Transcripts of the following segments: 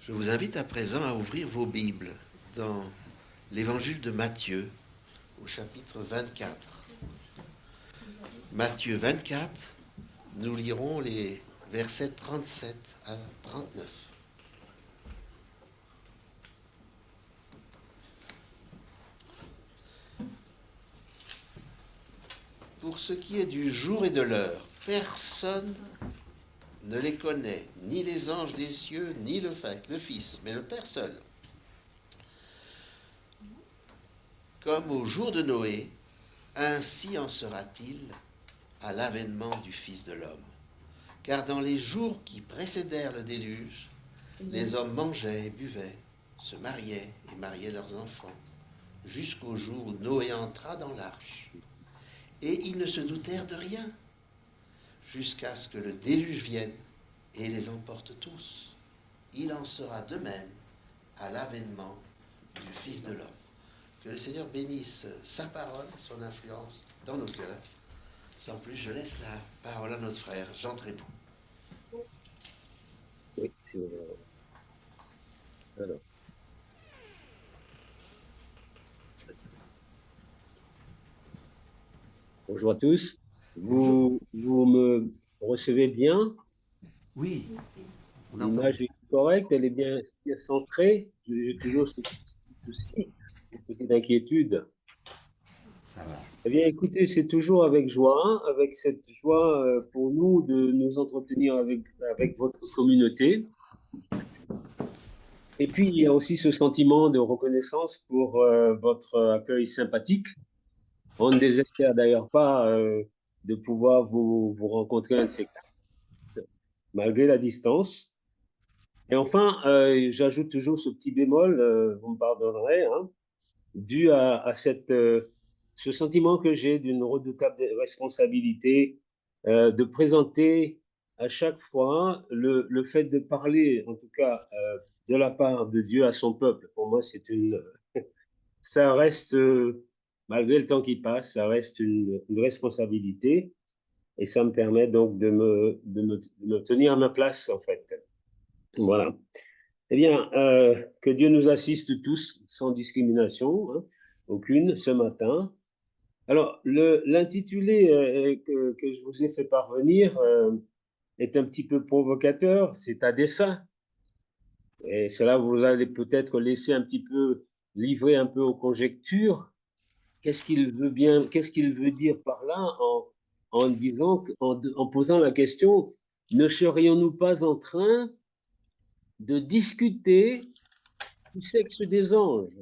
Je vous invite à présent à ouvrir vos Bibles dans l'évangile de Matthieu au chapitre 24. Matthieu 24, nous lirons les versets 37 à 39. Pour ce qui est du jour et de l'heure, personne ne les connaît, ni les anges des cieux, ni le Fils, mais le Père seul. Comme au jour de Noé, ainsi en sera-t-il à l'avènement du Fils de l'homme. Car dans les jours qui précédèrent le déluge, les hommes mangeaient et buvaient, se mariaient et mariaient leurs enfants, jusqu'au jour où Noé entra dans l'arche. Et ils ne se doutèrent de rien, jusqu'à ce que le déluge vienne et les emporte tous. Il en sera de même à l'avènement du Fils de l'homme. Que le Seigneur bénisse sa parole, son influence dans nos cœurs. Sans plus, je laisse la parole à notre frère Jean Trébout. Oui, c'est vrai. Alors, bonjour à tous. Bonjour. Vous me recevez bien? Oui, on entend bien. L'image est correcte, elle est bien centrée. J'ai toujours ce petit souci, une petite inquiétude. Ça va. Eh bien, écoutez, c'est toujours avec joie, hein, avec cette joie pour nous de nous entretenir avec votre communauté. Et puis, il y a aussi ce sentiment de reconnaissance pour votre accueil sympathique. On ne désespère d'ailleurs pas de pouvoir vous rencontrer un de ces quatre, malgré la distance. Et enfin, j'ajoute toujours ce petit bémol, vous me pardonnerez, hein, dû à ce sentiment que j'ai d'une redoutable responsabilité de présenter à chaque fois le fait de parler, en tout cas, de la part de Dieu à son peuple. Pour moi, ça reste, malgré le temps qui passe, ça reste une responsabilité. Et ça me permet donc de me tenir à ma place, en fait. Voilà. Eh bien, que Dieu nous assiste tous, sans discrimination, hein, aucune, ce matin. Alors, l'intitulé que je vous ai fait parvenir est un petit peu provocateur, c'est à dessein. Et cela vous allez peut-être laisser un petit peu livrer un peu aux conjectures. Qu'est-ce qu'il veut dire par là en disant, en posant la question, ne serions-nous pas en train de discuter du sexe des anges?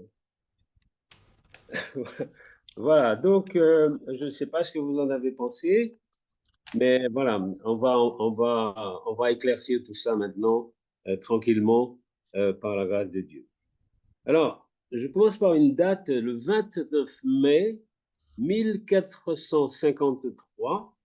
Voilà, donc je ne sais pas ce que vous en avez pensé, mais voilà, on va éclaircir tout ça maintenant tranquillement par la grâce de Dieu. Alors, je commence par une date, le 29 mai 1453.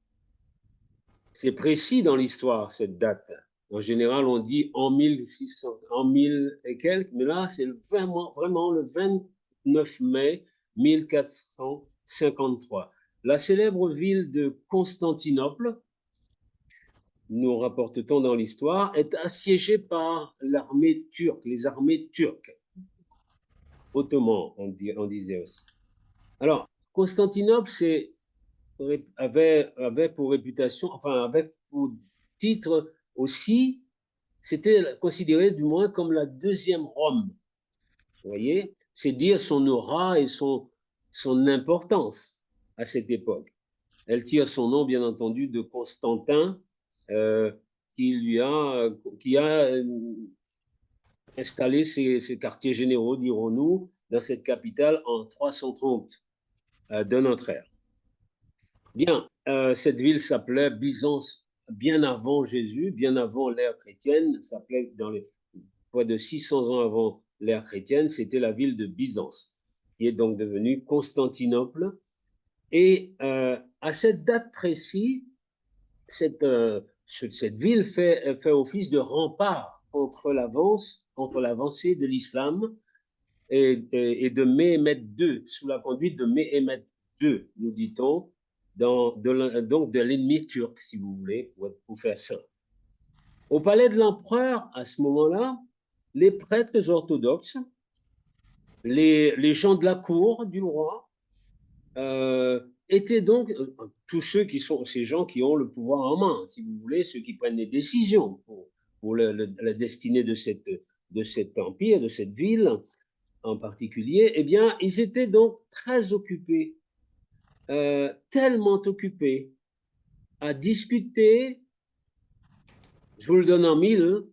C'est précis dans l'histoire, cette date. En général, on dit en 1600, en 1000 et quelques, mais là, c'est vraiment le 29 mai 1453. La célèbre ville de Constantinople, nous rapporte-t-on dans l'histoire, est assiégée par l'armée turque, les armées turques, ottomans, on disait aussi. Alors, Constantinople, avait pour réputation, enfin, avait pour titre aussi, c'était considéré du moins comme la deuxième Rome. Vous voyez, c'est dire son aura et son importance à cette époque. Elle tire son nom, bien entendu, de Constantin, euh, qui a installé ses quartiers généraux, dirons-nous, dans cette capitale en 330 de notre ère. Bien, cette ville s'appelait Byzance bien avant Jésus, bien avant l'ère chrétienne, s'appelait dans les près de 600 ans avant l'ère chrétienne, c'était la ville de Byzance, qui est donc devenue Constantinople. Et à cette date précise, cette ville fait office de rempart contre l'avancée de l'islam et de Méhémet II, sous la conduite de Méhémet II, nous dit-on, donc de l'ennemi turc, si vous voulez, pour faire ça. Au palais de l'empereur, à ce moment-là, les prêtres orthodoxes, les gens de la cour du roi, étaient donc tous ceux qui sont ces gens qui ont le pouvoir en main, si vous voulez, ceux qui prennent les décisions pour la destinée de cet empire, de cette ville en particulier, eh bien, ils étaient donc très occupés, tellement occupés à discuter, je vous le donne en mille,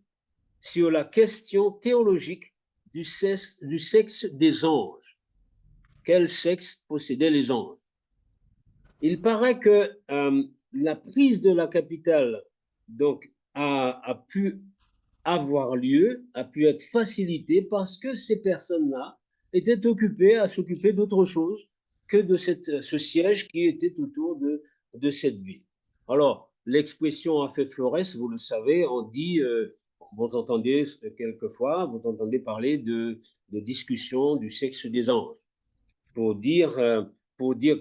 sur la question théologique du sexe des anges. Quel sexe possédaient les anges? Il paraît que la prise de la capitale donc, a pu avoir lieu, a pu être facilitée parce que ces personnes-là étaient occupées à s'occuper d'autre chose que de ce siège qui était autour de cette ville. Alors, l'expression a fait florès, vous le savez, on dit, vous entendez quelquefois, vous entendez parler de discussion du sexe des anges pour dire, pour dire,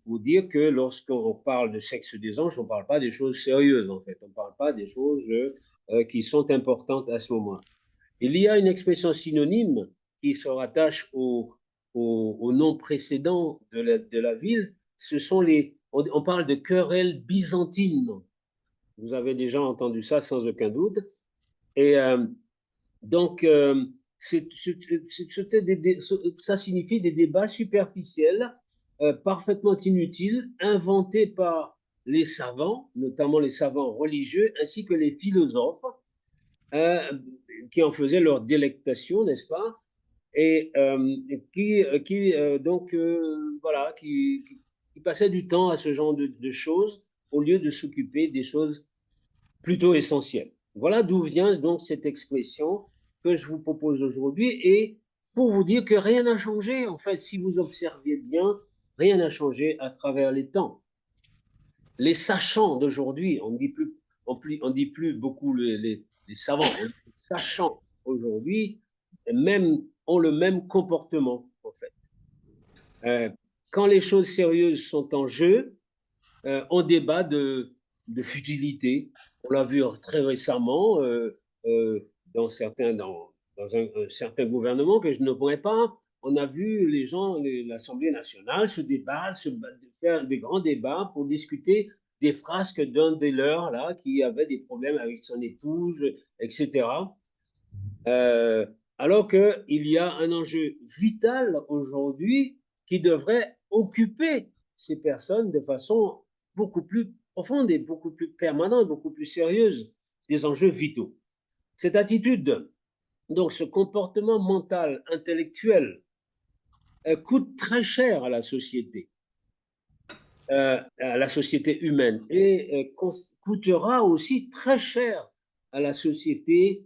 pour dire que lorsqu'on parle de sexe des anges, on ne parle pas des choses sérieuses, en fait. On ne parle pas des choses qui sont importantes à ce moment. Il y a une expression synonyme qui se rattache au nom précédent de la ville. Ce sont on parle de querelles byzantines. Vous avez déjà entendu ça sans aucun doute. Et donc, ça signifie des débats superficiels, parfaitement inutiles, inventés par les savants, notamment les savants religieux, ainsi que les philosophes, qui en faisaient leur délectation, n'est-ce pas? Et voilà, qui passaient du temps à ce genre de choses au lieu de s'occuper des choses plutôt essentielles. Voilà d'où vient donc cette expression que je vous propose aujourd'hui, et pour vous dire que rien n'a changé. En fait, si vous observez bien, rien n'a changé à travers les temps. Les sachants d'aujourd'hui, on ne dit plus beaucoup les savants, les sachants aujourd'hui même ont le même comportement, en fait. Quand les choses sérieuses sont en jeu, on débat de futilité. On l'a vu très récemment dans un certain gouvernement que je ne pourrais pas. On a vu les gens, l'Assemblée nationale se débattre, faire des grands débats pour discuter des frasques d'un des leurs là, qui avait des problèmes avec son épouse, etc. Alors qu'il y a un enjeu vital aujourd'hui qui devrait occuper ces personnes de façon beaucoup plus profonde et beaucoup plus permanente, beaucoup plus sérieuse, des enjeux vitaux. Cette attitude, donc ce comportement mental, intellectuel, coûte très cher à la société humaine, et coûtera aussi très cher à la société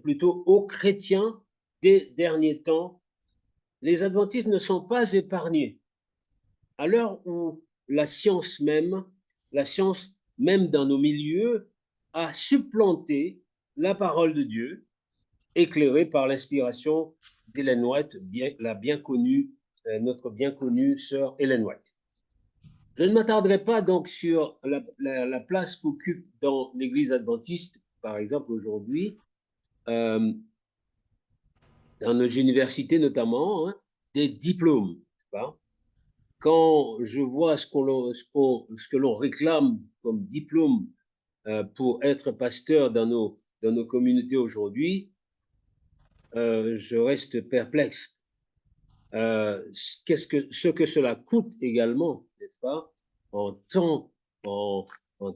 plutôt aux chrétiens des derniers temps. Les adventistes ne sont pas épargnés. À l'heure où la science même dans nos milieux, a supplanté la parole de Dieu, éclairée par l'inspiration d'Ellen White, notre bien connue sœur Ellen White. Je ne m'attarderai pas donc sur la place qu'occupe dans l'Église adventiste, par exemple aujourd'hui, dans nos universités notamment, des diplômes. Pas? Quand je vois ce que l'on réclame comme diplôme pour être pasteur dans nos communautés aujourd'hui, je reste perplexe. Ce que cela coûte également, n'est-ce pas, en temps, en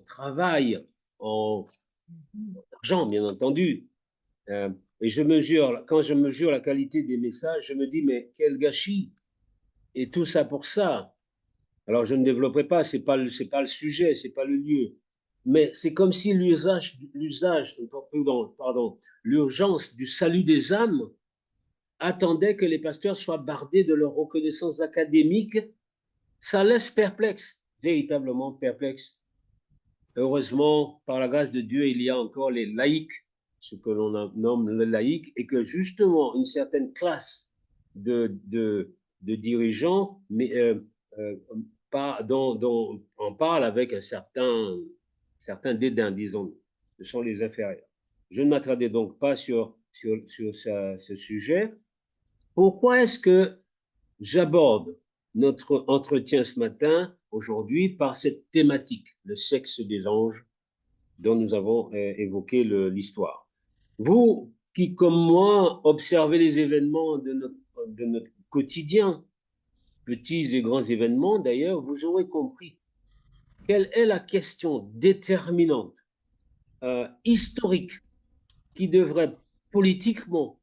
travail, en argent, bien entendu. Et quand je mesure la qualité des messages, je me dis, mais quel gâchis! Et tout ça pour ça. Alors, je ne développerai pas, c'est pas le sujet, c'est pas le lieu. Mais c'est comme si l'urgence du salut des âmes attendait que les pasteurs soient bardés de leur reconnaissance académique. Ça laisse perplexe, véritablement perplexe. Heureusement, par la grâce de Dieu, il y a encore les laïcs, ce que l'on nomme le laïc, et que justement une certaine classe de dirigeants, dont on parle avec un certain dédain, disons, ce sont les inférieurs. Je ne m'attardais donc pas sur sur ce sujet. Pourquoi est-ce que j'aborde notre entretien ce matin, aujourd'hui, par cette thématique, le sexe des anges, dont nous avons évoqué l'histoire? Vous, qui, comme moi, observez les événements de notre quotidien, petits et grands événements d'ailleurs, vous aurez compris quelle est la question déterminante, historique, qui devrait politiquement,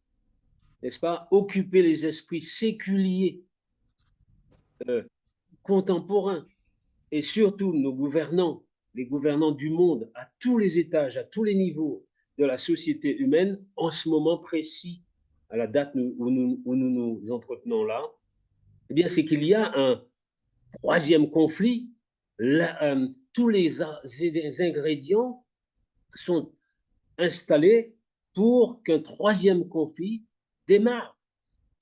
n'est-ce pas, occuper les esprits séculiers, contemporains, et surtout nos gouvernants, les gouvernants du monde, à tous les étages, à tous les niveaux de la société humaine, en ce moment précis, à la date où nous nous entretenons là, eh bien, c'est qu'il y a un troisième conflit. Tous les ingrédients sont installés pour qu'un troisième conflit démarre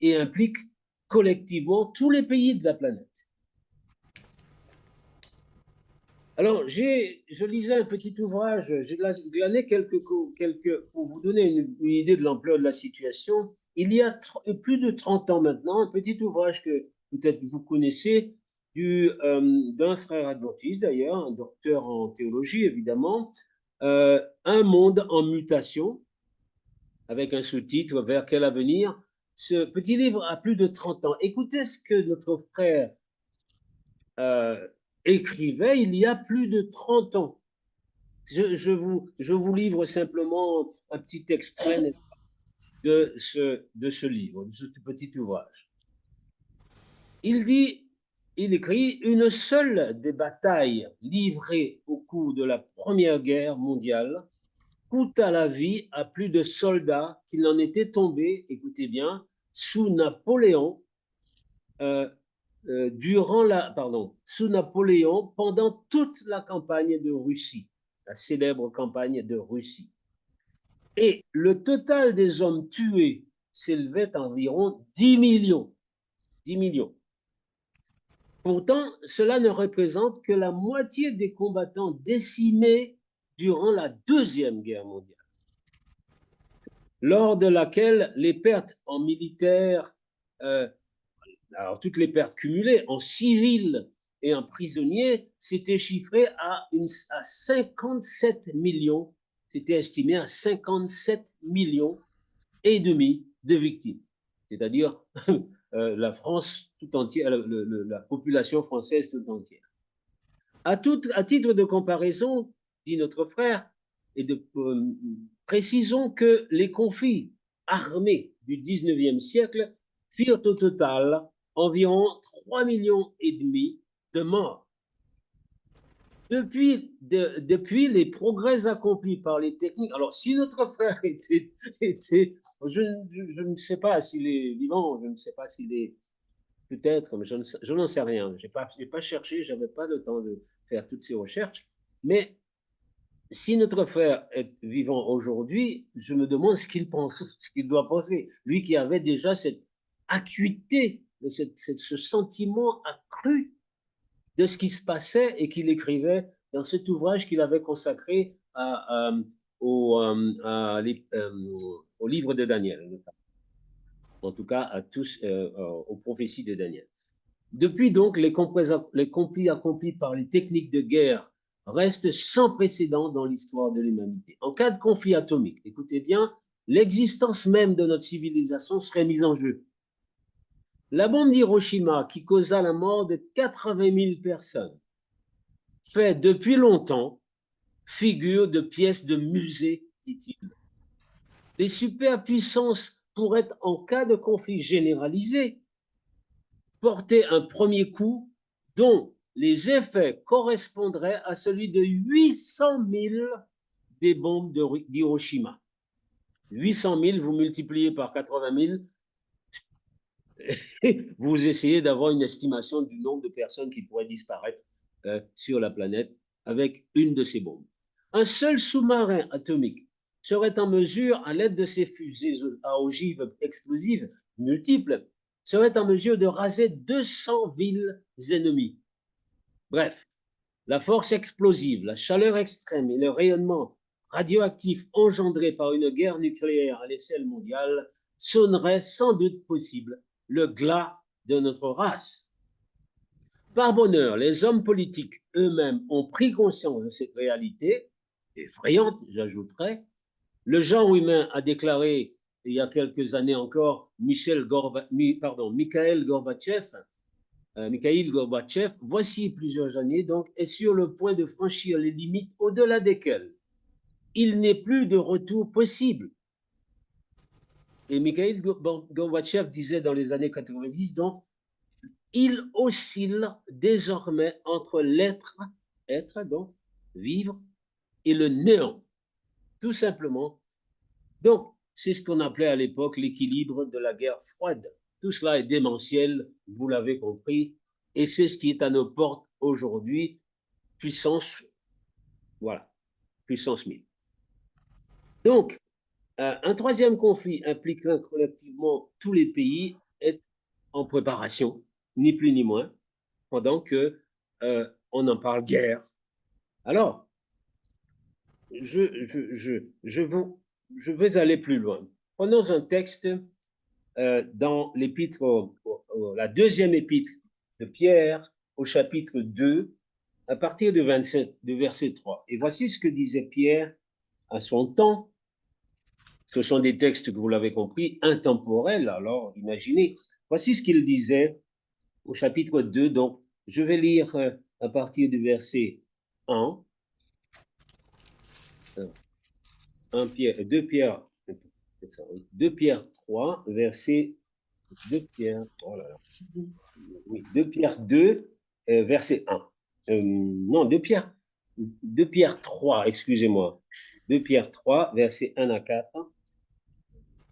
et implique collectivement tous les pays de la planète. Alors, je lisais un petit ouvrage, j'ai glané quelques, pour vous donner une idée de l'ampleur de la situation. Il y a plus de 30 ans maintenant, un petit ouvrage que peut-être vous connaissez, d'un frère adventiste d'ailleurs, un docteur en théologie évidemment, Un monde en mutation, avec un sous-titre, Vers quel avenir? Ce petit livre a plus de 30 ans. Écoutez ce que notre frère écrivait il y a plus de 30 ans. Je vous livre simplement un petit extrait de ce livre, de ce petit ouvrage. Il écrit: une seule des batailles livrées au cours de la Première Guerre mondiale coûta la vie à plus de soldats qu'il n'en était tombé, écoutez bien, sous Napoléon, sous Napoléon pendant toute la campagne de Russie, la célèbre campagne de Russie. Et le total des hommes tués s'élevait à environ 10 millions. 10 millions. Pourtant, cela ne représente que la moitié des combattants décimés durant la Deuxième Guerre mondiale, lors de laquelle les pertes en militaires, alors toutes les pertes cumulées en civils et en prisonniers, s'étaient chiffrées à 57 millions, c'était estimé à 57 millions et demi de victimes, c'est-à-dire la France tout entière, la population française tout entière. À titre de comparaison, dit notre frère, et précisons que les conflits armés du 19e siècle firent au total environ 3,5 millions de morts. Depuis les progrès accomplis par les techniques, alors si notre frère était je ne sais pas s'il est vivant, je ne sais pas s'il est, peut-être, mais je n'en sais rien. Je n'ai pas cherché, je n'avais pas le temps de faire toutes ces recherches. Mais si notre frère est vivant aujourd'hui, je me demande ce qu'il pense, ce qu'il doit penser. Lui qui avait déjà cette acuité, ce sentiment accru de ce qui se passait et qu'il écrivait dans cet ouvrage qu'il avait consacré au livre de Daniel, en tout cas aux prophéties de Daniel. Depuis donc, les conflits accomplis par les techniques de guerre restent sans précédent dans l'histoire de l'humanité. En cas de conflit atomique, écoutez bien, l'existence même de notre civilisation serait mise en jeu. La bombe d'Hiroshima, qui causa la mort de 80 000 personnes, fait depuis longtemps figure de pièce de musée, dit-il. Les superpuissances pourraient, en cas de conflit généralisé, porter un premier coup dont les effets correspondraient à celui de 800 000 des bombes d'Hiroshima. 800 000, vous multipliez par 80 000, vous essayez d'avoir une estimation du nombre de personnes qui pourraient disparaître sur la planète avec une de ces bombes. Un seul sous-marin atomique serait en mesure, à l'aide de ses fusées à ogives explosives multiples, serait en mesure de raser 200 villes ennemies. Bref, la force explosive, la chaleur extrême et le rayonnement radioactif engendré par une guerre nucléaire à l'échelle mondiale sonnerait sans doute possible le glas de notre race. Par bonheur, les hommes politiques eux-mêmes ont pris conscience de cette réalité, effrayante, j'ajouterais. Le genre humain a déclaré il y a quelques années encore Mikhail Gorbatchev, voici plusieurs années donc, est sur le point de franchir les limites au-delà desquelles il n'est plus de retour possible. Et Mikhail Gorbatchev disait dans les années 90, donc, il oscille désormais entre l'être, donc, vivre, et le néant, tout simplement. Donc, c'est ce qu'on appelait à l'époque l'équilibre de la guerre froide. Tout cela est démentiel, vous l'avez compris, et c'est ce qui est à nos portes aujourd'hui, puissance, voilà, puissance 1000. Donc, un troisième conflit impliquant collectivement tous les pays est en préparation, ni plus ni moins, pendant que on en parle guerre. Alors, je vais aller plus loin. Prenons un texte dans l'épître, la deuxième épître de Pierre, au chapitre 2, à partir du verset 3. Et voici ce que disait Pierre à son temps. Ce sont des textes, que vous l'avez compris, intemporels, alors imaginez. Voici ce qu'il disait au chapitre 2, donc je vais lire à partir du verset 1, 2 Pierre 3, verset 2 Pierre, oh là là, oui, 2 Pierre 2, verset 1. Non, 2 Pierre 3, excusez-moi. 2 Pierre 3, verset 1 à 4.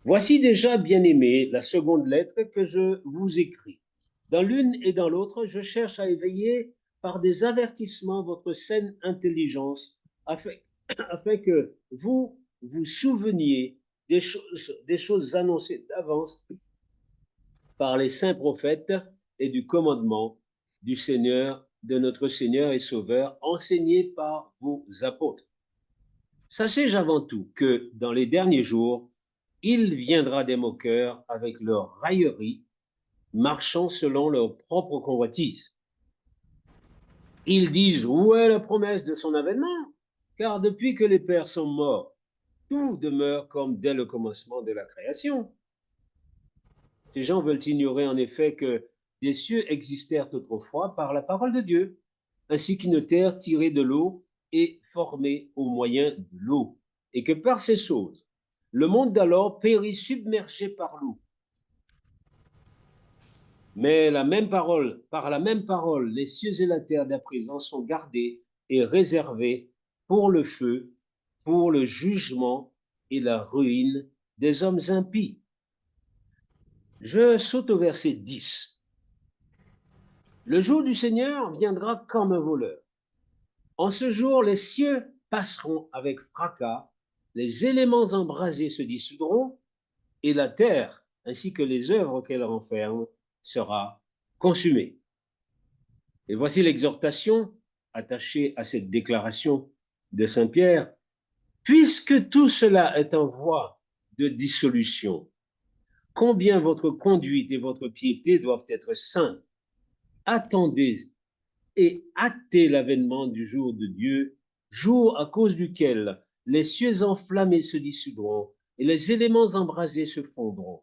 Voici déjà, bien-aimés, la seconde lettre que je vous écris. Dans l'une et dans l'autre, je cherche à éveiller par des avertissements votre saine intelligence, afin que vous vous souveniez des choses annoncées d'avance par les saints prophètes et du commandement du Seigneur, de notre Seigneur et Sauveur, enseigné par vos apôtres. Sachez avant tout que dans les derniers jours, il viendra des moqueurs avec leur raillerie, marchant selon leur propre convoitise. Ils disent, où est la promesse de son avènement? Car depuis que les pères sont morts, tout demeure comme dès le commencement de la création. Ces gens veulent ignorer en effet que des cieux existèrent autrefois par la parole de Dieu, ainsi qu'une terre tirée de l'eau et formée au moyen de l'eau, et que par ces choses, le monde d'alors périt submergé par l'eau. Mais par la même parole, les cieux et la terre d'à présent sont gardés et réservés pour le feu, pour le jugement et la ruine des hommes impies. Je saute au verset 10. Le jour du Seigneur viendra comme un voleur. En ce jour, les cieux passeront avec fracas, les éléments embrasés se dissoudront, et la terre, ainsi que les œuvres qu'elle renferme, sera consumée. Et voici l'exhortation attachée à cette déclaration de Saint Pierre. Puisque tout cela est en voie de dissolution, combien votre conduite et votre piété doivent être saintes. Attendez et hâtez l'avènement du jour de Dieu, jour à cause duquel les cieux enflammés se dissoudront et les éléments embrasés se fondront.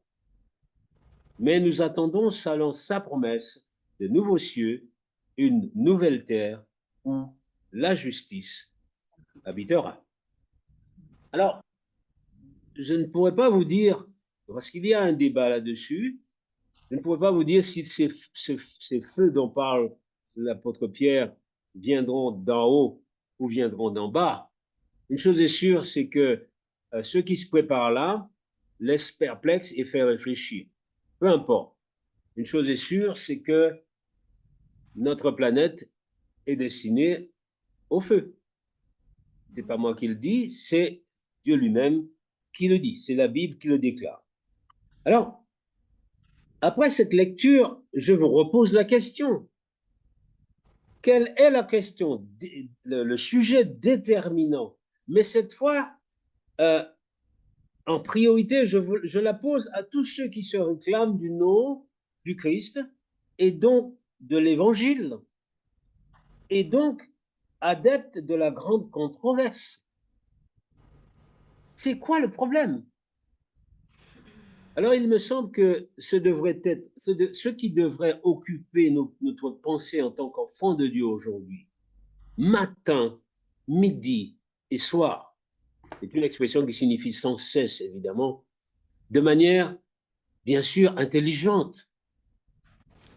Mais nous attendons selon sa promesse de nouveaux cieux, une nouvelle terre où la justice habitera. Alors, je ne pourrais pas vous dire, parce qu'il y a un débat là-dessus, je ne pourrais pas vous dire si ces feux dont parle l'apôtre Pierre viendront d'en haut ou viendront d'en bas. Une chose est sûre, c'est que ceux qui se préparent là laissent perplexe et fait réfléchir. Peu importe. Une chose est sûre, c'est que notre planète est destinée au feu. Ce n'est pas moi qui le dis, c'est Dieu lui-même qui le dit. C'est la Bible qui le déclare. Alors, après cette lecture, je vous repose la question. Quelle est la question, le sujet déterminant, mais cette fois, en priorité, je la pose à tous ceux qui se réclament du nom du Christ et donc de l'Évangile, et donc adeptes de la grande controverse. C'est quoi le problème? Alors, il me semble que ce devrait être, ce qui devrait occuper notre pensée en tant qu'enfant de Dieu aujourd'hui, matin, midi et soir, c'est une expression qui signifie sans cesse, évidemment, de manière, bien sûr, intelligente.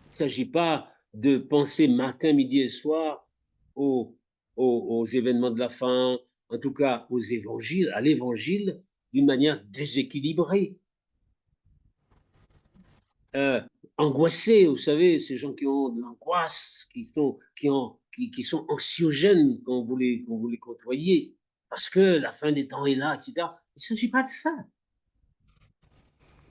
Il ne s'agit pas de penser matin, midi et soir aux événements de la fin, en tout cas aux évangiles, à l'évangile, d'une manière déséquilibrée. Angoissés, vous savez, ces gens qui ont de l'angoisse, qui sont anxiogènes quand vous les côtoyez, parce que la fin des temps est là, etc. Il ne s'agit pas de ça.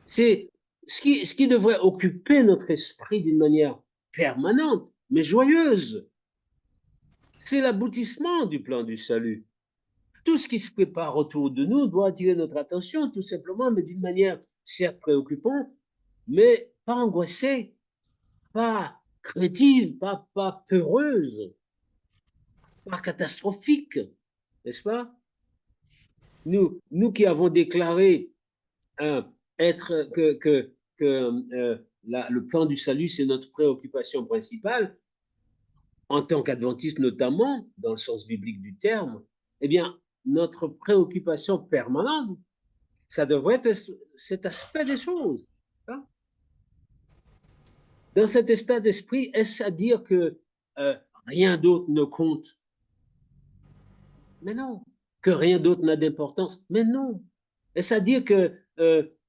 C'est ce qui devrait occuper notre esprit d'une manière permanente, mais joyeuse. C'est l'aboutissement du plan du salut. Tout ce qui se prépare autour de nous doit attirer notre attention, tout simplement, mais d'une manière certes préoccupante, mais pas angoissée, pas craintive, pas peureuse, pas catastrophique, n'est-ce pas? Nous qui avons déclaré être le plan du salut, c'est notre préoccupation principale, en tant qu'adventiste notamment, dans le sens biblique du terme, eh bien, notre préoccupation permanente, ça devrait être cet aspect des choses. Hein? Dans cet état d'esprit, est-ce à dire que rien d'autre ne compte? Mais non. Que rien d'autre n'a d'importance? Mais non. Est-ce à dire que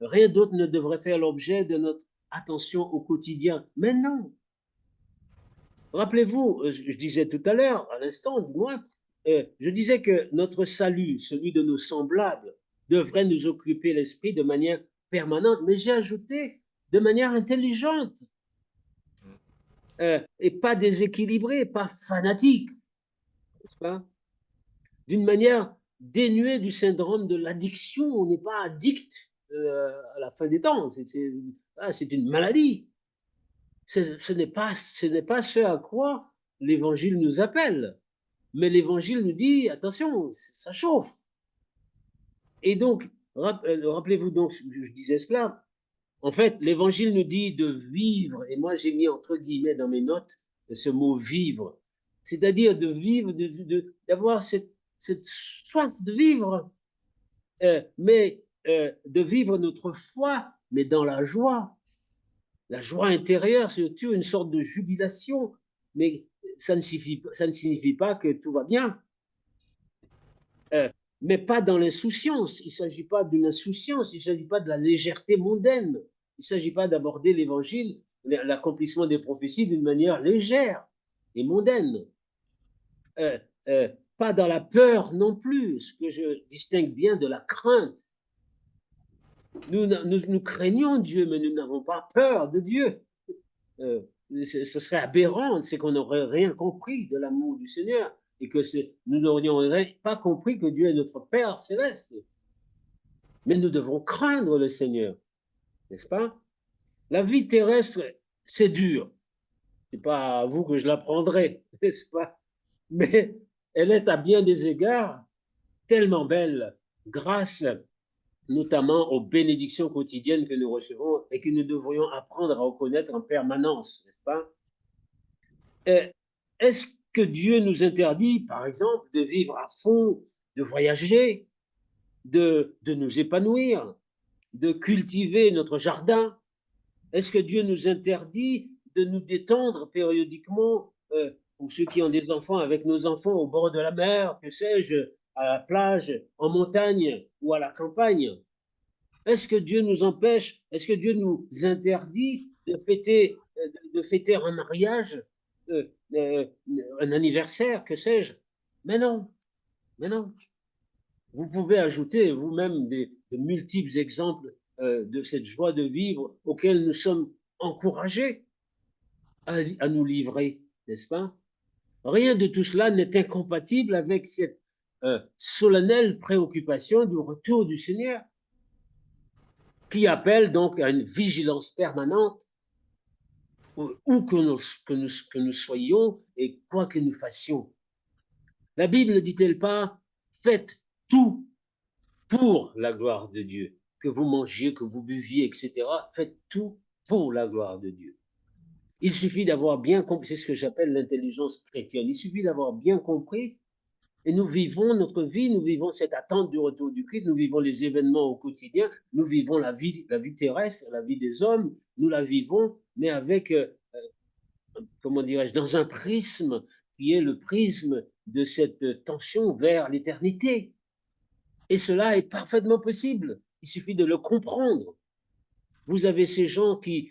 rien d'autre ne devrait faire l'objet de notre attention au quotidien? Mais non. Rappelez-vous, je disais tout à l'heure, à l'instant du moins, je disais que notre salut, celui de nos semblables, devrait nous occuper l'esprit de manière permanente, mais j'ai ajouté de manière intelligente et pas déséquilibrée, pas fanatique, n'est-ce pas? D'une manière dénuée du syndrome de l'addiction. On n'est pas addict à la fin des temps, c'est une maladie. Ce n'est pas ce à quoi l'Évangile nous appelle. Mais l'Évangile nous dit, attention, ça chauffe. Et donc, rappelez-vous donc, je disais cela, en fait, l'Évangile nous dit de vivre, et moi j'ai mis entre guillemets dans mes notes ce mot vivre, c'est-à-dire de vivre, d'avoir cette soif de vivre, mais de vivre notre foi, mais dans la joie intérieure, surtout une sorte de jubilation, mais ça ne signifie pas que tout va bien. Mais pas dans l'insouciance. Il ne s'agit pas d'une insouciance, il ne s'agit pas de la légèreté mondaine. Il ne s'agit pas d'aborder l'évangile, l'accomplissement des prophéties d'une manière légère et mondaine. Pas dans la peur non plus, ce que je distingue bien de la crainte. Nous craignons Dieu, mais nous n'avons pas peur de Dieu. Ce serait aberrant, c'est qu'on n'aurait rien compris de l'amour du Seigneur et que nous n'aurions pas compris que Dieu est notre Père céleste. Mais nous devons craindre le Seigneur, n'est-ce pas? La vie terrestre, c'est dur. Ce n'est pas à vous que je l'apprendrai, n'est-ce pas? Mais elle est à bien des égards tellement belle, grâce notamment aux bénédictions quotidiennes que nous recevons et que nous devrions apprendre à reconnaître en permanence, n'est-ce pas? Est-ce que Dieu nous interdit, par exemple, de vivre à fond, de voyager, de nous épanouir, de cultiver notre jardin? Est-ce que Dieu nous interdit de nous détendre périodiquement, pour ceux qui ont des enfants, avec nos enfants au bord de la mer, que sais-je, à la plage, en montagne ou à la campagne? Est-ce que Dieu nous empêche, est-ce que Dieu nous interdit de fêter un mariage, un anniversaire, que sais-je? Mais non, mais non. Vous pouvez ajouter vous-même de multiples exemples de cette joie de vivre auxquels nous sommes encouragés à nous livrer, n'est-ce pas? Rien de tout cela n'est incompatible avec cette solennelle préoccupation du retour du Seigneur, qui appelle donc à une vigilance permanente où que nous soyons et quoi que nous fassions. La Bible ne dit-elle pas, faites tout pour la gloire de Dieu, que vous mangiez, que vous buviez, etc. Faites tout pour la gloire de Dieu. Il suffit d'avoir bien compris, c'est ce que j'appelle l'intelligence chrétienne, il suffit d'avoir bien compris, et nous vivons notre vie, nous vivons cette attente du retour du Christ, nous vivons les événements au quotidien, nous vivons la vie terrestre, la vie des hommes, nous la vivons, mais avec, comment dirais-je, dans un prisme qui est le prisme de cette tension vers l'éternité. Et cela est parfaitement possible, il suffit de le comprendre. Vous avez ces gens qui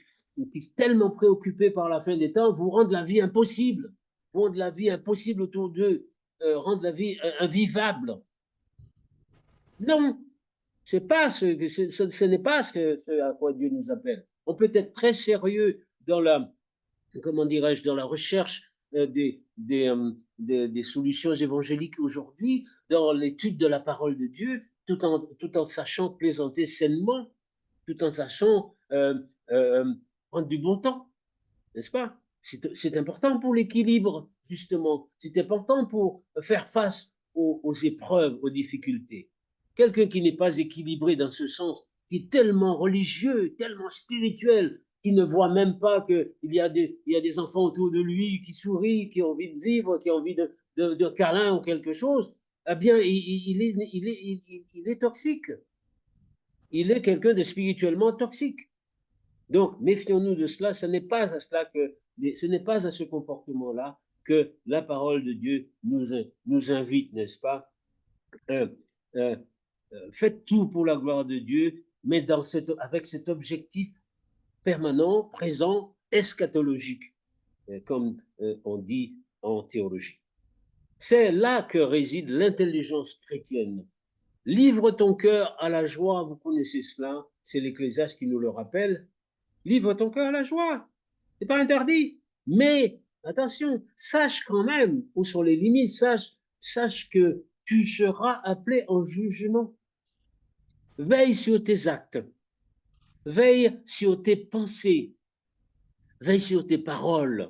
tellement préoccupés par la fin des temps, vous rendent la vie impossible, vous rendent la vie impossible autour d'eux, rendent la vie invivable. Non, ce n'est pas ce à quoi Dieu nous appelle. On peut être très sérieux dans la, comment dirais-je, dans la recherche des solutions évangéliques aujourd'hui, dans l'étude de la parole de Dieu, tout en sachant plaisanter sainement, tout en sachant prendre du bon temps, n'est-ce pas? C'est important pour l'équilibre, justement. C'est important pour faire face aux épreuves, aux difficultés. Quelqu'un qui n'est pas équilibré dans ce sens, qui est tellement religieux, tellement spirituel, qui ne voit même pas qu'il y a des enfants autour de lui qui sourient, qui ont envie de vivre, qui ont envie de câlin ou quelque chose, eh bien, il est toxique. Il est quelqu'un de spirituellement toxique. Donc, méfions-nous de cela. Ce n'est pas à ce comportement-là que la parole de Dieu nous invite, n'est-ce pas? Faites tout pour la gloire de Dieu, mais avec cet objectif permanent, présent, eschatologique, comme on dit en théologie. C'est là que réside l'intelligence chrétienne. Livre ton cœur à la joie, vous connaissez cela, c'est l'Ecclésiaste qui nous le rappelle. Livre ton cœur à la joie, c'est pas interdit, mais attention, sache quand même où sont les limites, sache que tu seras appelé en jugement. Veille sur tes actes, veille sur tes pensées, veille sur tes paroles.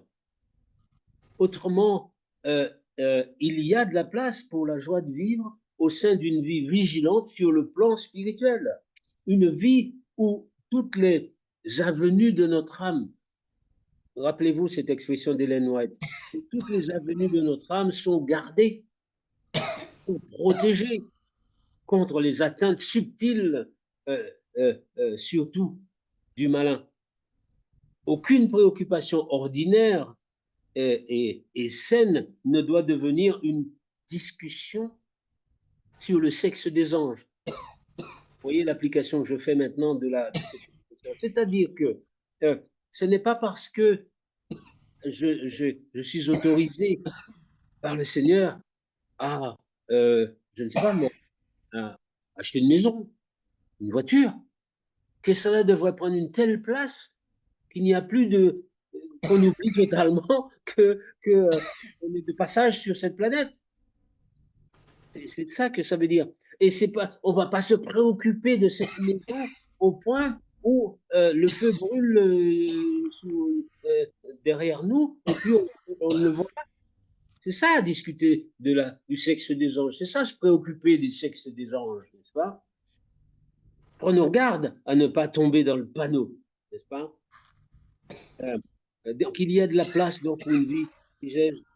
Autrement, il y a de la place pour la joie de vivre au sein d'une vie vigilante sur le plan spirituel. Une vie où toutes les avenues de notre âme, rappelez-vous cette expression d'Ellen White, toutes les avenues de notre âme sont gardées, sont protégées contre les atteintes subtiles, surtout du malin. Aucune préoccupation ordinaire et saine ne doit devenir une discussion sur le sexe des anges. Vous voyez l'application que je fais maintenant de cette expression. C'est-à-dire que ce n'est pas parce que je suis autorisé par le Seigneur à, je ne sais pas moi, à acheter une maison, une voiture, que cela devrait prendre une telle place qu'il n'y a plus qu'on oublie totalement qu'on est de passage sur cette planète. C'est ça que ça veut dire. Et on ne va pas se préoccuper de cette maison au point où le feu brûle derrière nous et puis on ne le voit pas. C'est ça à discuter du sexe des anges. C'est ça se préoccuper du sexe des anges, n'est-ce pas? Prenons garde à ne pas tomber dans le panneau, n'est-ce pas? Donc il y a de la place donc, pour une vie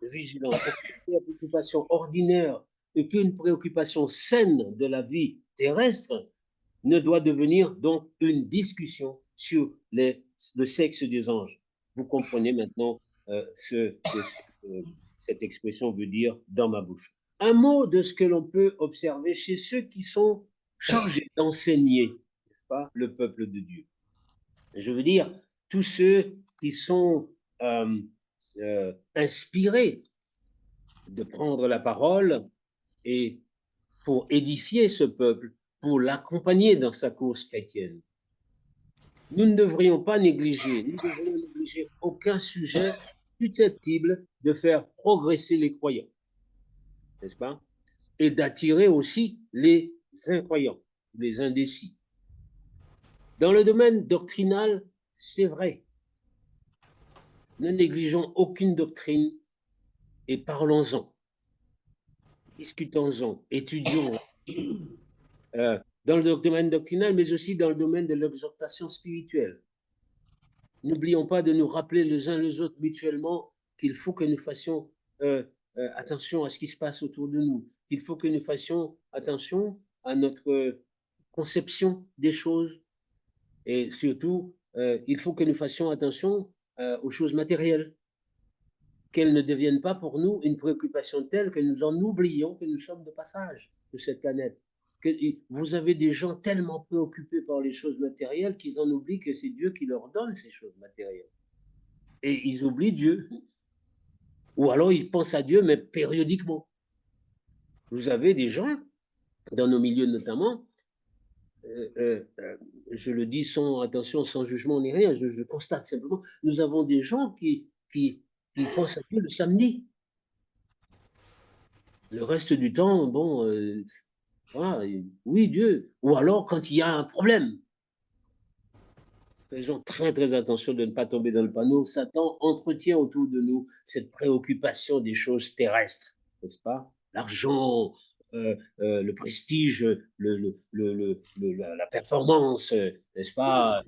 vigilante. Aucune préoccupation ordinaire, aucune préoccupation saine de la vie terrestre ne doit devenir donc une discussion sur le sexe des anges. Vous comprenez maintenant ce que cette expression veut dire dans ma bouche. Un mot de ce que l'on peut observer chez ceux qui sont chargés d'enseigner, n'est-ce pas, le peuple de Dieu. Je veux dire, tous ceux qui sont inspirés de prendre la parole et pour édifier ce peuple, pour l'accompagner dans sa course chrétienne. Nous ne devrions pas négliger aucun sujet susceptible de faire progresser les croyants. N'est-ce pas? et d'attirer aussi les incroyants, les indécis. Dans le domaine doctrinal, c'est vrai. Ne négligeons aucune doctrine et parlons-en, discutons-en, étudions dans le domaine doctrinal, mais aussi dans le domaine de l'exhortation spirituelle. N'oublions pas de nous rappeler les uns les autres mutuellement qu'il faut que nous fassions attention à ce qui se passe autour de nous, qu'il faut que nous fassions attention à notre conception des choses et surtout, il faut que nous fassions attention aux choses matérielles, qu'elles ne deviennent pas pour nous une préoccupation telle que nous en oublions que nous sommes de passage de cette planète. Que vous avez des gens tellement préoccupés par les choses matérielles qu'ils en oublient que c'est Dieu qui leur donne ces choses matérielles. Et ils oublient Dieu. Ou alors ils pensent à Dieu, mais périodiquement. Vous avez des gens, dans nos milieux notamment, je le dis sans attention, sans jugement ni rien, je constate simplement, nous avons des gens qui pensent à Dieu le samedi. Le reste du temps, bon, voilà, oui, Dieu. Ou alors quand il y a un problème. Faisons très très attention de ne pas tomber dans le panneau. Satan entretient autour de nous cette préoccupation des choses terrestres, n'est-ce pas? L'argent, le prestige, la performance, n'est-ce pas?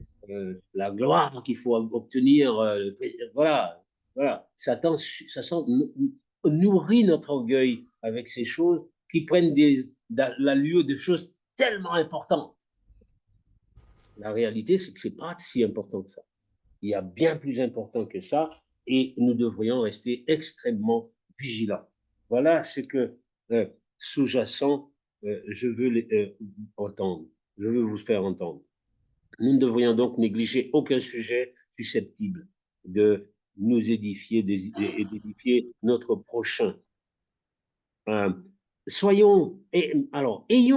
La gloire qu'il faut obtenir, voilà, voilà. Satan nourrit notre orgueil avec ces choses qui prennent l'allure de choses tellement importantes. La réalité, c'est que ce n'est pas si important que ça. Il y a bien plus important que ça et nous devrions rester extrêmement vigilants. Voilà ce que sous-jacent, je veux entendre, je veux vous faire entendre. Nous ne devrions donc négliger aucun sujet susceptible de nous édifier et d'édifier notre prochain. Ayons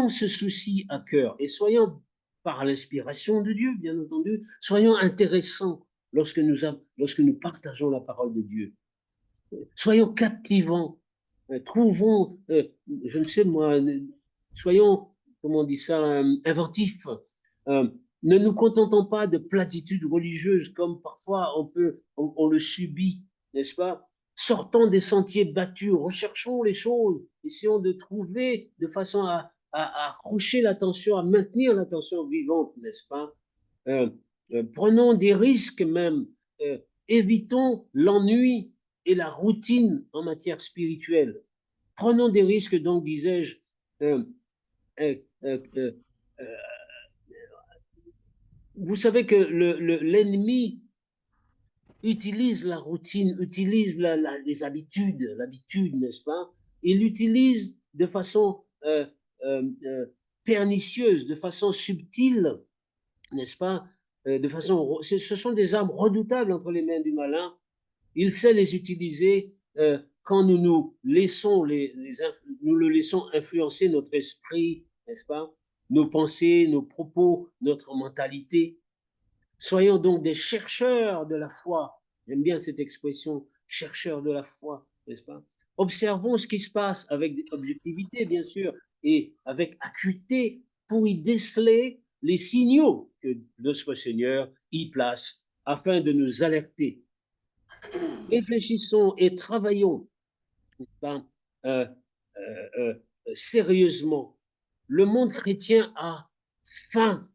ce souci à cœur et soyons, par l'inspiration de Dieu, bien entendu, soyons intéressants lorsque nous partageons la parole de Dieu. Soyons captivants, trouvons, je ne sais moi, soyons, comment on dit ça, inventifs. Ne nous contentons pas de platitudes religieuses comme parfois on le subit, n'est-ce pas? Sortons des sentiers battus, recherchons les choses, essayons de trouver de façon à accrocher l'attention, à maintenir l'attention vivante, n'est-ce pas? Prenons des risques même, évitons l'ennui et la routine en matière spirituelle. Prenons des risques, donc, disais-je, vous savez que l'ennemi utilise la routine, utilise les habitudes, l'habitude, n'est-ce pas? Il l'utilise de façon pernicieuse, de façon subtile, n'est-ce pas? Ce sont des armes redoutables entre les mains du malin. Il sait les utiliser quand nous le laissons influencer notre esprit, n'est-ce pas? Nos pensées, nos propos, notre mentalité. Soyons donc des chercheurs de la foi. J'aime bien cette expression, chercheurs de la foi, n'est-ce pas? Observons ce qui se passe avec objectivité, bien sûr, et avec acuité pour y déceler les signaux que notre Seigneur y place afin de nous alerter. Réfléchissons et travaillons sérieusement. Le monde chrétien a faim.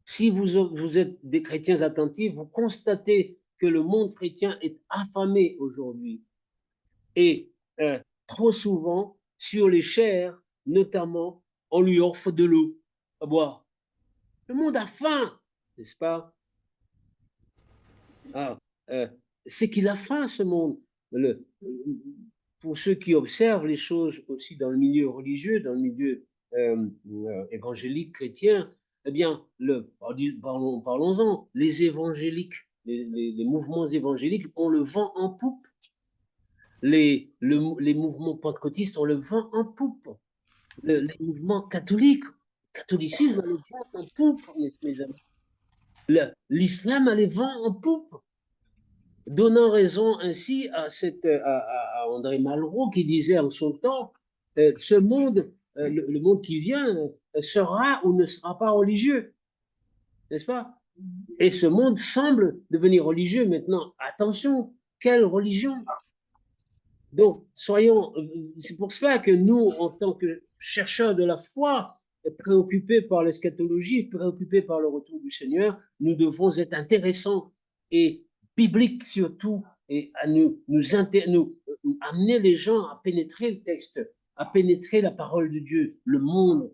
Si vous êtes des chrétiens attentifs, vous constatez que le monde chrétien est affamé aujourd'hui. Et trop souvent, sur les chairs, notamment, on lui offre de l'eau à boire. Le monde a faim, n'est-ce pas? C'est qu'il a faim, ce monde. Pour ceux qui observent les choses aussi dans le milieu religieux, dans le milieu évangélique chrétien, eh bien, parlons-en, les évangéliques, les mouvements évangéliques ont le vent en poupe. Les mouvements pentecôtistes ont le vent en poupe. Les mouvements catholiques, le catholicisme a le vent en poupe, mes amis. L'islam a les vents en poupe. Donnant raison ainsi à André Malraux qui disait en son temps, ce monde, le monde qui vient, sera ou ne sera pas religieux, n'est-ce pas? Et ce monde semble devenir religieux maintenant. Attention, quelle religion? Donc, soyons, c'est pour cela que nous, en tant que chercheurs de la foi, préoccupés par l'eschatologie, préoccupés par le retour du Seigneur, nous devons être intéressants et bibliques surtout, et à nous amener les gens à pénétrer le texte, à pénétrer la parole de Dieu, le monde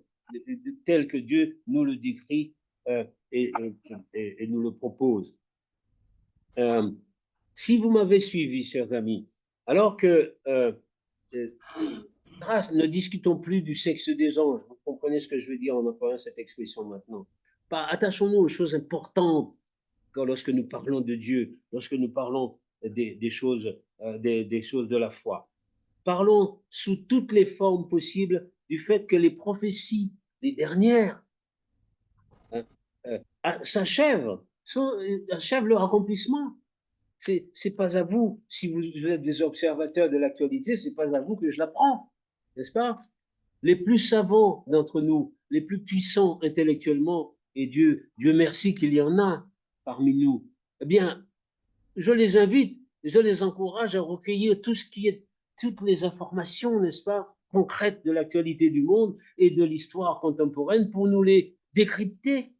tel que Dieu nous le décrit et, et nous le propose. Si vous m'avez suivi, chers amis, alors que grâce, ne discutons plus du sexe des anges. Vous comprenez ce que je veux dire en employant cette expression maintenant. Attachons-nous aux choses importantes lorsque nous parlons de Dieu, lorsque nous parlons des choses de la foi. Parlons sous toutes les formes possibles du fait que les prophéties, les dernières, s'achèvent leur accomplissement. C'est pas à vous, si vous êtes des observateurs de l'actualité, c'est pas à vous que je l'apprends, n'est-ce pas? Les plus savants d'entre nous, les plus puissants intellectuellement, et Dieu merci qu'il y en a parmi nous, eh bien, je les invite, je les encourage à recueillir toutes les informations, n'est-ce pas, concrètes de l'actualité du monde et de l'histoire contemporaine pour nous les décrypter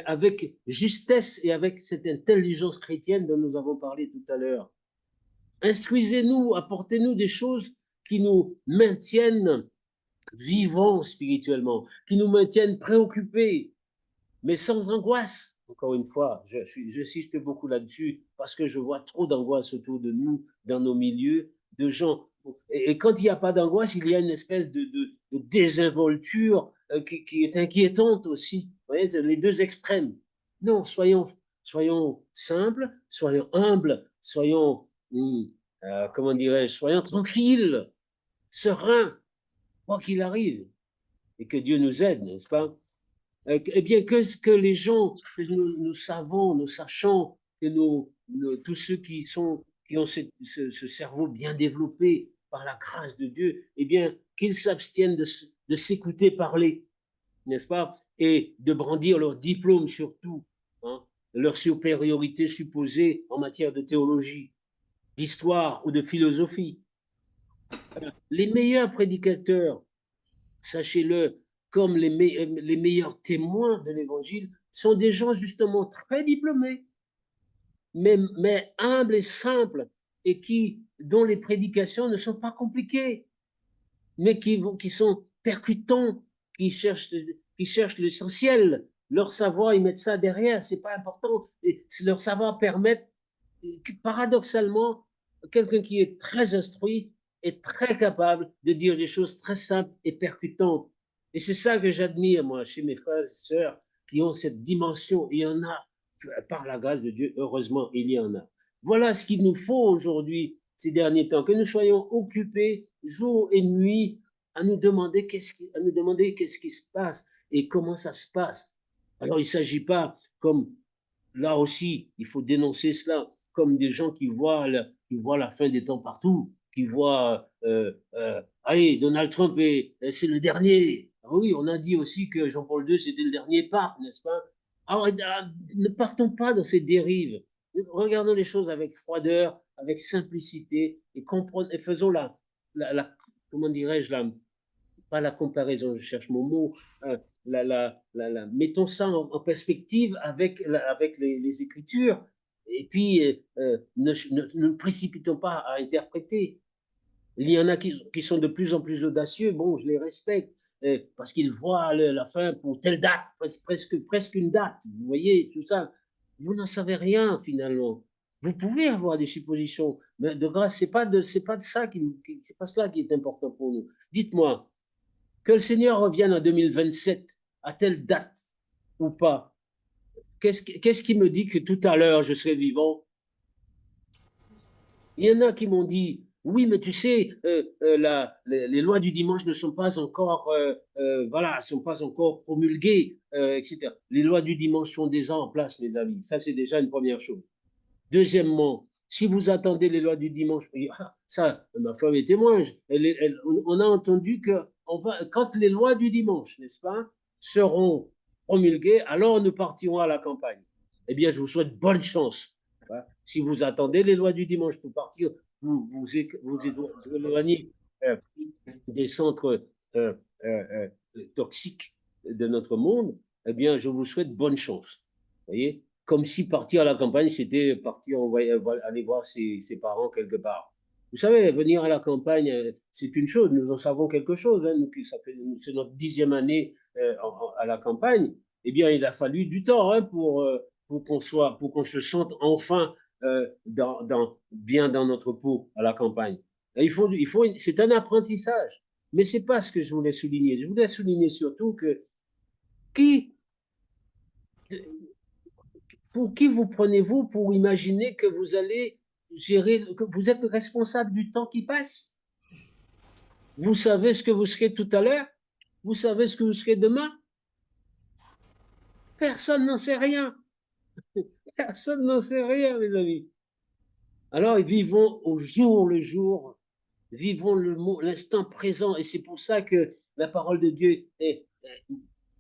avec justesse et avec cette intelligence chrétienne dont nous avons parlé tout à l'heure. Instruisez-nous, apportez-nous des choses qui nous maintiennent vivants spirituellement, qui nous maintiennent préoccupés, mais sans angoisse. Encore une fois, j'insiste beaucoup là-dessus parce que je vois trop d'angoisse autour de nous, dans nos milieux, de gens. Et quand il n'y a pas d'angoisse, il y a une espèce de désinvolture qui est inquiétante aussi. Vous voyez, c'est les deux extrêmes. Non, soyons simples, soyons humbles, soyons, comment dirais-je, soyons tranquilles, sereins, quoi qu'il arrive, et que Dieu nous aide, n'est-ce pas? Eh bien, que les gens, que nous savons, nous sachons, que tous ceux qui ont ce cerveau bien développé par la grâce de Dieu, eh bien, qu'ils s'abstiennent de s'écouter parler, n'est-ce pas? Et de brandir leur diplôme surtout, hein, leur supériorité supposée en matière de théologie, d'histoire ou de philosophie. Les meilleurs prédicateurs, sachez-le, comme les meilleurs témoins de l'Évangile, sont des gens justement très diplômés, mais humbles et simples, et dont les prédications ne sont pas compliquées, mais qui sont percutants, qui cherchent l'essentiel. Leur savoir, ils mettent ça derrière, c'est pas important. Et leur savoir permet, paradoxalement, quelqu'un qui est très instruit est très capable de dire des choses très simples et percutantes. Et c'est ça que j'admire, moi, chez mes frères et sœurs qui ont cette dimension. Il y en a, par la grâce de Dieu, heureusement, il y en a. Voilà ce qu'il nous faut aujourd'hui, ces derniers temps, que nous soyons occupés jour et nuit à nous demander qu'est-ce qui se passe et comment ça se passe. Alors, il ne s'agit pas, comme là aussi, il faut dénoncer cela, comme des gens qui voient la fin des temps partout, qui voient, allez, Donald Trump, c'est le dernier. Ah oui, on a dit aussi que Jean-Paul II, c'était le dernier pape, n'est-ce pas? Alors, ne partons pas dans ces dérives. Regardons les choses avec froideur, avec simplicité, et faisons comment dirais-je, pas la comparaison, je cherche mon mot, mettons ça en perspective avec les Écritures, et puis ne précipitons pas à interpréter. Il y en a qui sont de plus en plus audacieux, bon, je les respecte, parce qu'ils voient la fin pour telle date, presque une date, vous voyez, tout ça. Vous n'en savez rien, finalement. Vous pouvez avoir des suppositions, mais de grâce, c'est pas c'est pas ça c'est pas cela qui est important pour nous. Dites-moi, que le Seigneur revienne en 2027, à telle date ou pas, qu'est-ce qui me dit que tout à l'heure je serai vivant? Il y en a qui m'ont dit, oui, mais tu sais, les lois du dimanche ne sont pas encore, sont pas encore promulguées, etc. Les lois du dimanche sont déjà en place, mes amis. Ça, c'est déjà une première chose. Deuxièmement, si vous attendez les lois du dimanche, Ça, ma femme est témoin. On a entendu que quand les lois du dimanche, n'est-ce pas, seront promulguées, alors nous partirons à la campagne. Eh bien, je vous souhaite bonne chance. Si vous attendez les lois du dimanche pour partir, vous éloignez des centres toxiques de notre monde, eh bien, je vous souhaite bonne chance. Vous voyez, comme si partir à la campagne, c'était partir aller voir ses parents quelque part. Vous savez, venir à la campagne, c'est une chose, nous en savons quelque chose. Hein, c'est notre 10e année à la campagne. Eh bien, il a fallu du temps hein, pour qu'on se sente enfin bien dans notre peau à la campagne. Et c'est un apprentissage. Mais ce n'est pas ce que je voulais souligner. Je voulais souligner surtout que pour qui vous prenez-vous pour imaginer que vous allez gérer, que vous êtes responsable du temps qui passe? Vous savez ce que vous serez tout à l'heure? Vous savez ce que vous serez demain? Personne n'en sait rien. Personne n'en sait rien, mes amis. Alors, vivons au jour le jour, vivons l'instant présent. Et c'est pour ça que la parole de Dieu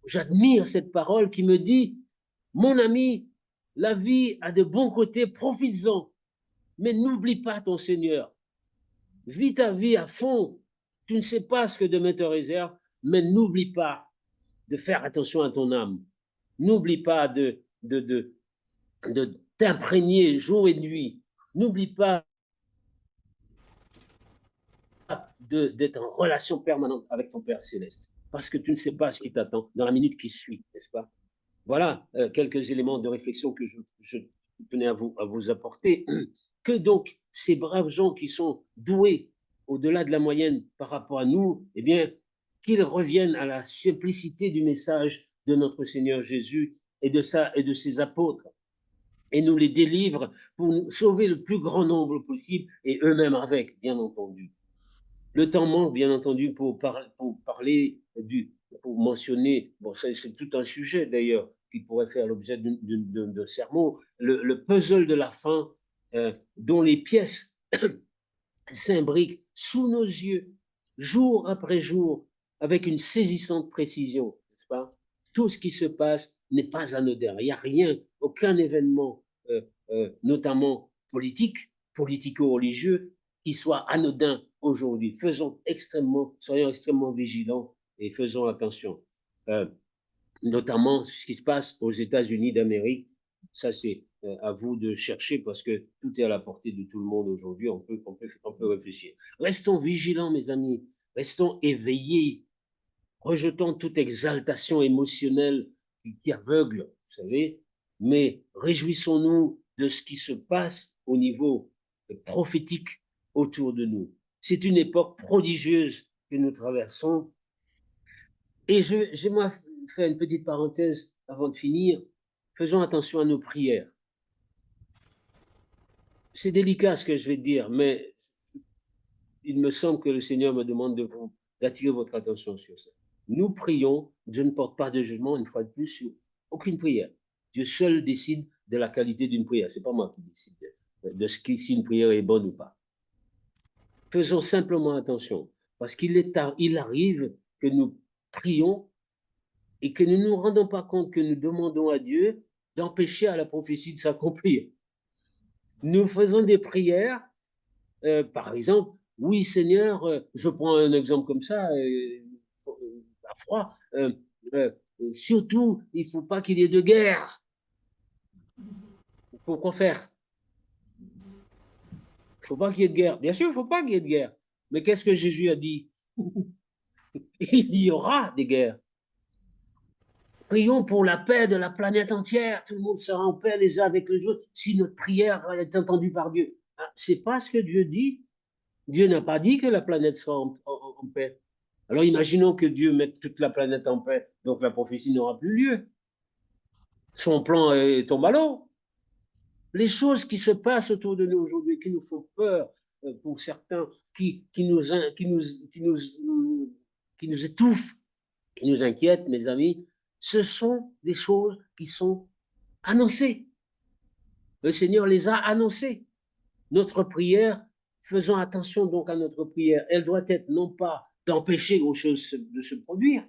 j'admire cette parole qui me dit, mon ami, la vie a de bons côtés, profites-en, mais n'oublie pas ton Seigneur. Vis ta vie à fond. Tu ne sais pas ce que demain te réserve, mais n'oublie pas de faire attention à ton âme. N'oublie pas de t'imprégner jour et nuit. N'oublie pas d'être en relation permanente avec ton Père Céleste, parce que tu ne sais pas ce qui t'attend dans la minute qui suit, n'est-ce pas? Voilà quelques éléments de réflexion que je tenais à vous apporter. Que donc ces braves gens qui sont doués au-delà de la moyenne par rapport à nous, eh bien, qu'ils reviennent à la simplicité du message de notre Seigneur Jésus et de ses apôtres, et nous les délivrent pour sauver le plus grand nombre possible, et eux-mêmes avec, bien entendu. Le temps manque, bien entendu, pour parler pour mentionner, bon, c'est tout un sujet d'ailleurs, qui pourrait faire l'objet d'un sermon, le puzzle de la fin, dont les pièces s'imbriquent sous nos yeux, jour après jour, avec une saisissante précision, n'est-ce pas? Tout ce qui se passe n'est pas anodin. Il n'y a rien, aucun événement, notamment politique, politico-religieux, qui soit anodin aujourd'hui. Soyons extrêmement vigilants et faisons attention. Notamment ce qui se passe aux États-Unis d'Amérique. Ça, c'est à vous de chercher parce que tout est à la portée de tout le monde aujourd'hui. On peut réfléchir. Restons vigilants, mes amis. Restons éveillés. Rejetons toute exaltation émotionnelle qui aveugle, vous savez. Mais réjouissons-nous de ce qui se passe au niveau prophétique autour de nous. C'est une époque prodigieuse que nous traversons. Et j'aimerais faire une petite parenthèse avant de finir. Faisons attention à nos prières. C'est délicat ce que je vais dire, mais il me semble que le Seigneur me demande d'attirer votre attention sur ça. Nous prions, Dieu ne porte pas de jugement, une fois de plus, sur aucune prière. Dieu seul décide de la qualité d'une prière. Ce n'est pas moi qui décide de si une prière est bonne ou pas. Faisons simplement attention, parce il arrive que nous prions et que nous ne nous rendons pas compte que nous demandons à Dieu d'empêcher à la prophétie de s'accomplir. Nous faisons des prières, par exemple, oui Seigneur, je prends un exemple comme ça, à froid, surtout, il ne faut pas qu'il y ait de guerre. Pourquoi faire? Il ne faut pas qu'il y ait de guerre. Bien sûr, il ne faut pas qu'il y ait de guerre. Mais qu'est-ce que Jésus a dit? Il y aura des guerres. Prions pour la paix de la planète entière. Tout le monde sera en paix les uns avec les autres si notre prière est entendue par Dieu. Ce n'est pas ce que Dieu dit. Dieu n'a pas dit que la planète sera en paix. Alors imaginons que Dieu mette toute la planète en paix, donc la prophétie n'aura plus lieu. Son plan tombe à l'eau. Les choses qui se passent autour de nous aujourd'hui, qui nous font peur pour certains, qui nous étouffent, qui nous inquiètent, mes amis, ce sont des choses qui sont annoncées. Le Seigneur les a annoncées. Notre prière faisons attention donc à notre prière. Elle doit être non pas d'empêcher aux choses de se produire,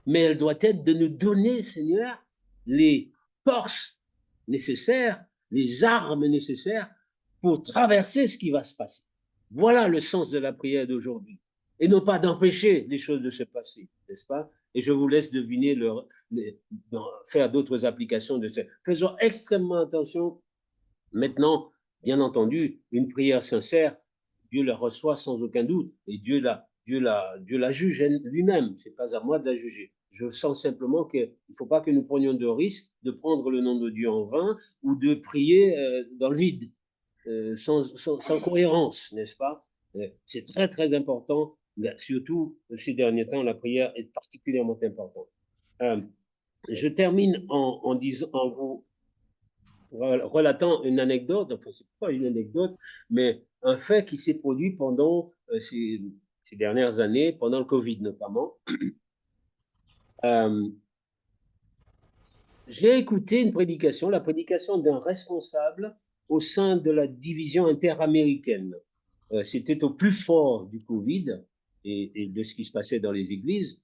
mais elle doit être de nous donner, Seigneur, les forces nécessaires, les armes nécessaires pour traverser ce qui va se passer. Voilà le sens de la prière d'aujourd'hui. Et non pas d'empêcher les choses de se passer, n'est-ce pas? Et je vous laisse deviner, faire d'autres applications de ça. Faisons extrêmement attention. Maintenant, bien entendu, une prière sincère, Dieu la reçoit sans aucun doute. Et Dieu la juge lui-même. Ce n'est pas à moi de la juger. Je sens simplement qu'il ne faut pas que nous prenions de risque de prendre le nom de Dieu en vain ou de prier dans le vide, sans cohérence, n'est-ce pas? C'est très, très important. Surtout ces derniers temps, la prière est particulièrement importante. Je termine en vous relatant une anecdote, enfin, c'est pas une anecdote, mais un fait qui s'est produit pendant ces dernières années, pendant le Covid notamment. J'ai écouté une prédication, la prédication d'un responsable au sein de la division interaméricaine. C'était au plus fort du Covid et de ce qui se passait dans les églises.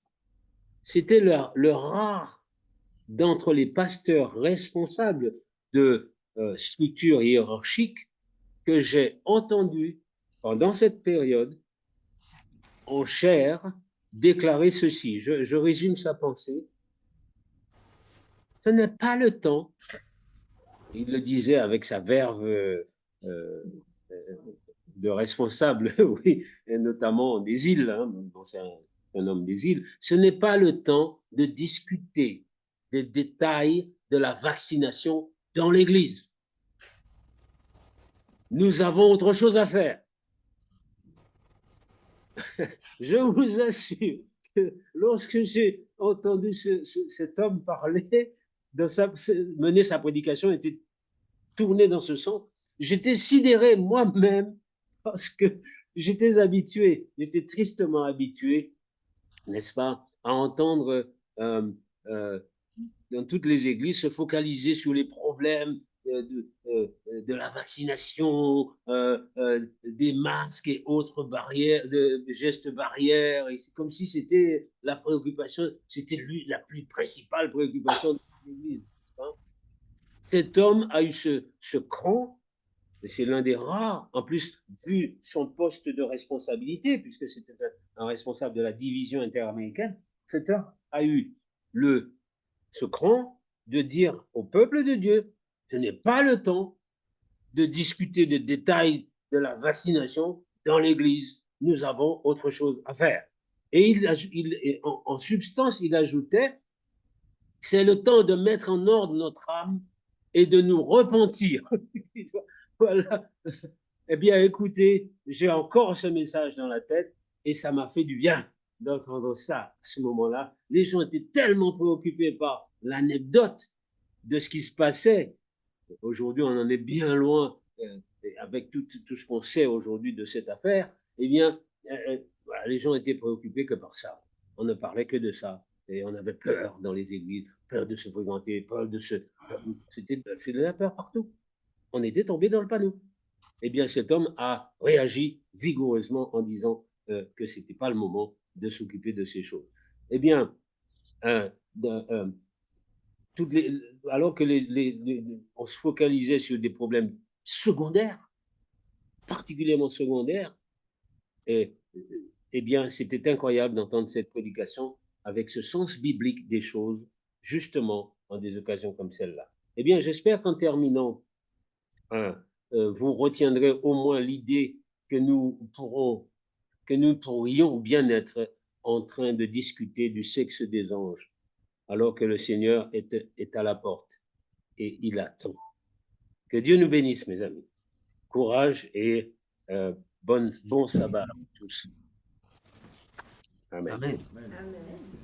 C'était le rare d'entre les pasteurs responsables de structures hiérarchiques que j'ai entendu pendant cette période en chair déclarer ceci. Je résume sa pensée. Ce n'est pas le temps, il le disait avec sa verve de responsable, oui, et notamment des îles, hein, bon, c'est un homme des îles, ce n'est pas le temps de discuter des détails de la vaccination dans l'Église. Nous avons autre chose à faire. Je vous assure que lorsque j'ai entendu cet homme parler, mener sa prédication, était tourné dans ce sens, j'étais sidéré moi-même parce que j'étais tristement habitué, n'est-ce pas, à entendre dans toutes les églises se focaliser sur les problèmes de la vaccination, des masques et autres barrières, de gestes barrières. Et c'est comme si c'était la préoccupation, c'était la plus principale préoccupation de l'Église. Hein. Cet homme a eu ce cran, c'est l'un des rares, en plus, vu son poste de responsabilité, puisque c'était un responsable de la division interaméricaine, cet homme a eu ce cran de dire au peuple de Dieu, ce n'est pas le temps de discuter des détails de la vaccination dans l'Église. Nous avons autre chose à faire. Et en substance, il ajoutait, c'est le temps de mettre en ordre notre âme et de nous repentir. Voilà. Eh bien, écoutez, j'ai encore ce message dans la tête et ça m'a fait du bien d'entendre ça à ce moment-là. Les gens étaient tellement préoccupés par l'anecdote de ce qui se passait. Aujourd'hui, on en est bien loin avec tout ce qu'on sait aujourd'hui de cette affaire. Eh bien, voilà, les gens étaient préoccupés que par ça. On ne parlait que de ça. Et on avait peur dans les églises, peur de se fréquenter, peur de se... C'était de la peur partout. On était tombé dans le panneau. Eh bien, cet homme a réagi vigoureusement en disant que ce n'était pas le moment de s'occuper de ces choses. Eh bien, alors que on se focalisait sur des problèmes secondaires, particulièrement secondaires, eh bien, c'était incroyable d'entendre cette prédication avec ce sens biblique des choses, justement, en des occasions comme celle-là. Eh bien, j'espère qu'en terminant, vous retiendrez au moins l'idée que nous pourrions bien être en train de discuter du sexe des anges, alors que le Seigneur est à la porte et il attend. Que Dieu nous bénisse, mes amis. Courage et bon sabbat à tous. Amen. Amen. Amen.